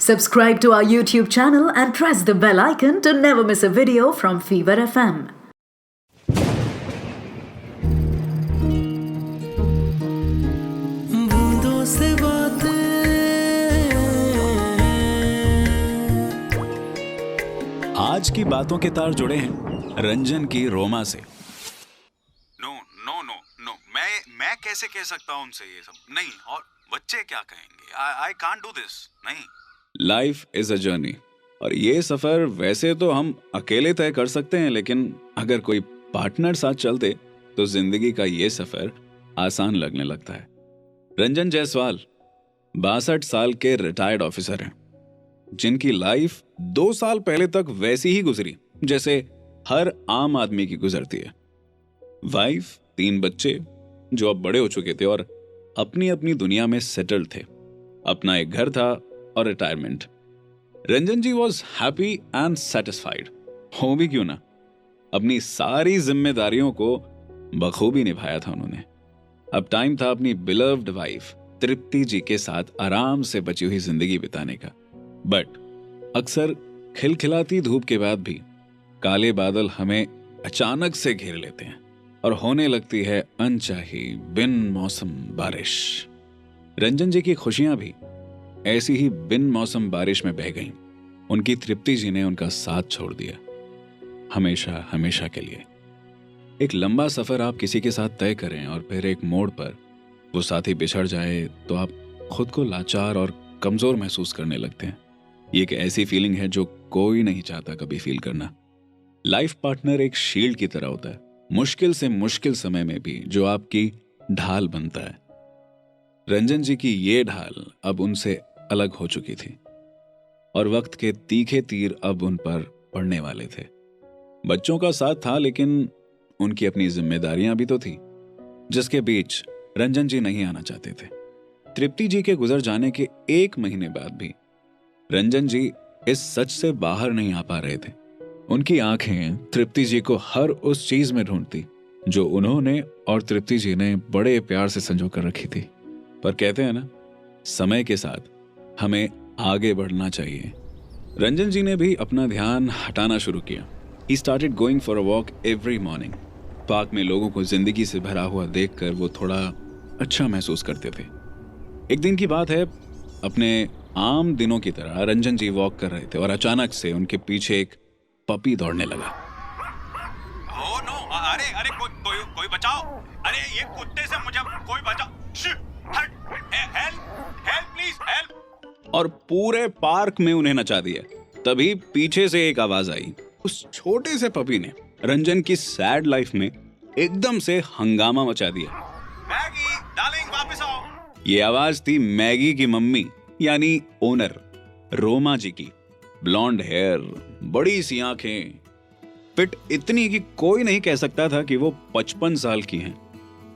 Subscribe to our YouTube channel and press the bell icon to never miss a video from Fever FM. बूंदों से बातें आज की बातों के तार जुड़े हैं रंजन की रोमा से। नो नो नो नो मैं कैसे कह सकता हूँ उनसे ये सब? नहीं, और बच्चे क्या कहेंगे? I can't do this. नहीं। लाइफ इज अ जर्नी, और ये सफर वैसे तो हम अकेले तय कर सकते हैं, लेकिन अगर कोई पार्टनर साथ चलते तो जिंदगी का ये सफर आसान लगने लगता है। रंजन जायसवाल 62 साल के रिटायर्ड ऑफिसर हैं, जिनकी लाइफ 2 साल पहले तक वैसी ही गुजरी जैसे हर आम आदमी की गुजरती है। वाइफ, 3 बच्चे जो अब बड़े हो चुके थे और अपनी अपनी दुनिया में सेटल्ड थे। अपना एक घर था और retirement. Ranjan ji was happy and satisfied. हो भी क्यों ना, अपनी सारी जिम्मेदारियों को बखूबी निभाया था उन्होंने। अब टाइम था अपनी बिलव्ड वाइफ तृप्ति जी के साथ आराम से बची हुई जिंदगी बिताने का। बट अक्सर खिलखिलाती धूप के बाद भी काले बादल हमें अचानक से घेर लेते हैं और होने लगती है अनचाही बिन मौसम बारिश। रंजन जी की खुशियां भी ऐसी ही बिन मौसम बारिश में बह गईं। उनकी तृप्ति जी ने उनका साथ छोड़ दिया, हमेशा हमेशा के लिए। एक लंबा सफर आप किसी के साथ तय करें और फिर एक मोड़ पर वो साथी बिछड़ जाए तो आप खुद को लाचार और कमजोर महसूस करने लगते हैं। ये एक ऐसी फीलिंग है जो कोई नहीं चाहता कभी फील करना। लाइफ पार्टनर एक शील्ड की तरह होता है, मुश्किल से मुश्किल समय में भी जो आपकी ढाल बनता है। रंजन जी की ये ढाल अब उनसे अलग हो चुकी थी और वक्त के तीखे तीर अब उन पर पड़ने वाले थे। बच्चों का साथ था, लेकिन उनकी अपनी जिम्मेदारियां भी तो थी, जिसके बीच रंजन जी नहीं आना चाहते थे। तृप्ति जी के गुजर जाने के 1 महीने बाद भी रंजन जी इस सच से बाहर नहीं आ पा रहे थे। उनकी आंखें तृप्ति जी को हर उस चीज में ढूंढती जो उन्होंने और तृप्ति जी ने बड़े प्यार से संजो कर रखी थी। पर कहते हैं ना, समय के साथ हमें आगे बढ़ना चाहिए। रंजन जी ने भी अपना ध्यान हटाना शुरू किया। He started going for a walk every morning. Park में लोगों को जिंदगी से भरा हुआ देखकर वो थोड़ा अच्छा महसूस करते थे। एक दिन की बात है, अपने आम दिनों की तरह रंजन जी वॉक कर रहे थे और अचानक से उनके पीछे एक पपी दौड़ने लगा। ओह नो, अरे कोई बचाओ! अरे ये कुत्ते से मुझे कोई बचाओ! Help please help! और पूरे पार्क में उन्हें नचा दिया। तभी पीछे से एक आवाज आई। उस छोटे से पपी ने रंजन की सैड लाइफ में एकदम से हंगामा मचा दिया। मैगी डार्लिंग, वापस आओ! ये आवाज थी मैगी की मम्मी यानी ओनर रोमा जी की। ब्लॉन्ड हेयर, बड़ी सी आंखें, फिट इतनी कि कोई नहीं कह सकता था कि वो 55 साल की हैं।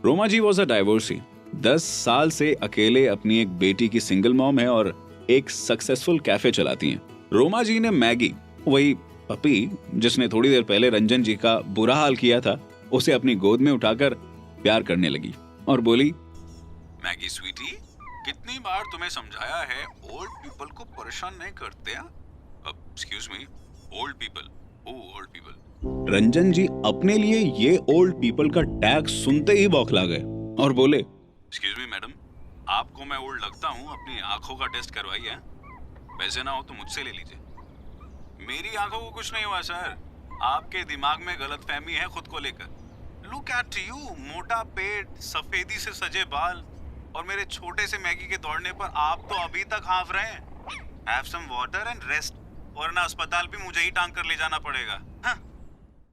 रोमा जी वॉज अ डाइवोर्सी। 10 साल से अकेले अपनी एक बेटी की सिंगल मॉम है और एक सक्सेसफुल कैफे चलाती हैं। रोमा जी ने मैगी, वही पपी जिसने थोड़ी देर पहले रंजन जी का बुरा हाल किया था, उसे अपनी गोद में उठाकर प्यार करने लगी और बोली, मैगी स्वीटी, कितनी बार तुम्हें समझाया है ओल्ड पीपल को परेशान नहीं करते? Excuse me, old people, old people. Ranjan ji अपने लिए ये ओल्ड पीपल का टैग सुनते ही बौखला गए और बोले, एक्सक्यूज मी मैडम, आपको मैं ओल्ड लगता हूँ? अपनी आंखों का टेस्ट करवाइए। वैसे ना हो तो मुझसे ले लीजिए। मेरी आंखों को कुछ नहीं हुआ सर, आपके दिमाग में गलतफहमी है खुद को लेकर। लुक एट यू, मोटा पेट, सफेदी से सजे बाल, और मेरे छोटे से मैगी के दौड़ने पर आप तो अभी तक हाँफ रहे हैं। Have some water and rest, वरना अस्पताल भी मुझे ही टांग कर ले जाना पड़ेगा। हाँ?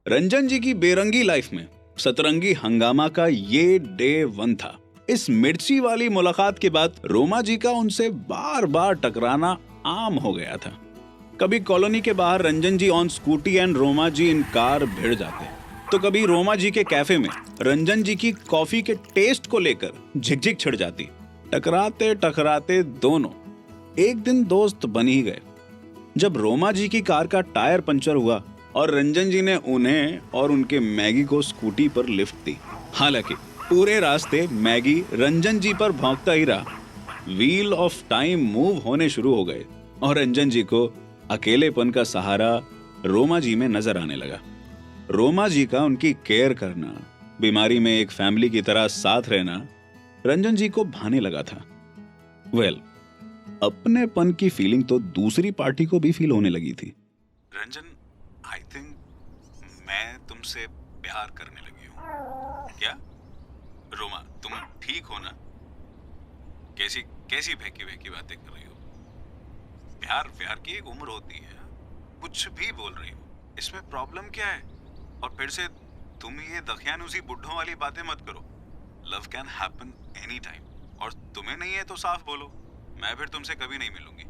रंजन जी की बेरंगी लाइफ में सतरंगी हंगामा का ये डे 1 था। इस मिर्ची वाली मुलाकात के बाद रोमा जी का उनसे बार बार टकराना आम हो गया था। कभी कॉलोनी के बाहर Ranjan ji on scooty and Roma ji in car भिड़ जाते, तो कभी रोमा जी के कैफे में रंजन जी की कॉफी के टेस्ट को लेकर झिकझिक छिड़ जाती। टकराते टकराते दोनों एक दिन दोस्त बन ही गए। जब रोमा जी की कार का टायर पंचर हुआ और रंजन जी ने उन्हें और उनके मैगी को स्कूटी पर लिफ्ट दी। हालांकि पूरे रास्ते मैगी रंजन जी पर भौंकता ही रहा। व्हील ऑफ टाइम मूव होने शुरू हो गए। और रंजन जी को अकेलेपन का सहारा रोमा जी में नजर आने लगा। रोमा जी का उनकी केयर करना, बीमारी में एक फैमिली की तरह साथ रहना रंजन जी को भाने लगा था। अपनेपन की फीलिंग तो दूसरी पार्टी को भी फील होने लगी थी। रंजन, आई थिंक मैं तुमसे प्यार करने लगी हूँ। क्या रोमा, तुम ठीक हो ना? कैसी कैसी बहकी बहकी बातें कर रही हो? प्यार की एक उम्र होती है, कुछ भी बोल रही हो, इसमें प्रॉब्लम क्या है? और फिर से तुम ये दखियानुसी बुड्ढों वाली बातें मत करो। Love can happen any time, और तुम्हें नहीं है तो साफ बोलो, मैं फिर तुमसे कभी नहीं मिलूंगी।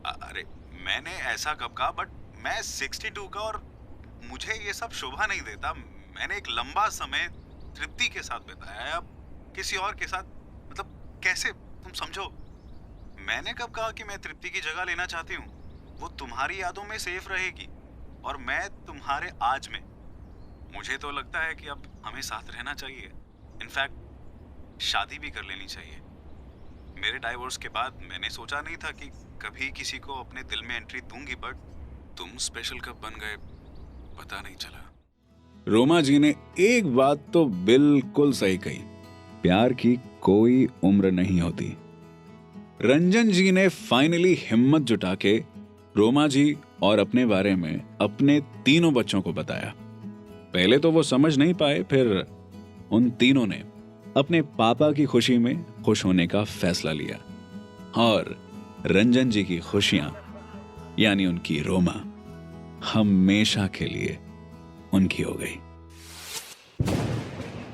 अरे मैंने ऐसा कब कहा? बट मैं 62 का और मुझे ये सब शोभा नहीं देता। मैंने एक लंबा समय तृप्ति के साथ बिताया है, अब किसी और के साथ, मतलब कैसे, तुम समझो। मैंने कब कहा कि मैं तृप्ति की जगह लेना चाहती हूँ? वो तुम्हारी यादों में सेफ रहेगी और मैं तुम्हारे आज में। मुझे तो लगता है कि अब हमें साथ रहना चाहिए, इनफैक्ट शादी भी कर लेनी चाहिए। मेरे डाइवोर्स के बाद मैंने सोचा नहीं था कि कभी किसी को अपने दिल में एंट्री दूंगी, बट तुम स्पेशल कब बन गए पता नहीं चला। रोमा जी ने एक बात तो बिल्कुल सही कही, प्यार की कोई उम्र नहीं होती। रंजन जी ने फाइनली हिम्मत जुटा के रोमा जी और अपने बारे में अपने तीनों बच्चों को बताया। पहले तो वो समझ नहीं पाए, फिर उन तीनों ने अपने पापा की खुशी में खुश होने का फैसला लिया और रंजन जी की खुशियां, यानी उनकी रोमा, हमेशा के लिए उनकी हो गई।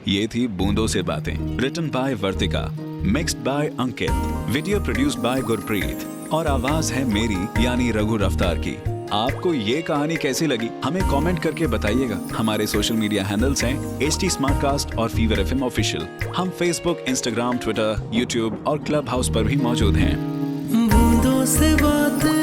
ये थी बूंदों से बातें, written by Vartika, mixed by Ankit, video produced by Gurpreet और आवाज है मेरी यानी रघु रफ्तार की। आपको ये कहानी कैसी लगी हमें कमेंट करके बताइएगा। हमारे सोशल मीडिया हैंडल्स हैं HT Smartcast और Fever FM ऑफिशियल। हम फेसबुक, इंस्टाग्राम, ट्विटर, यूट्यूब और क्लब हाउस पर भी मौजूद हैं। बूंदों से बातें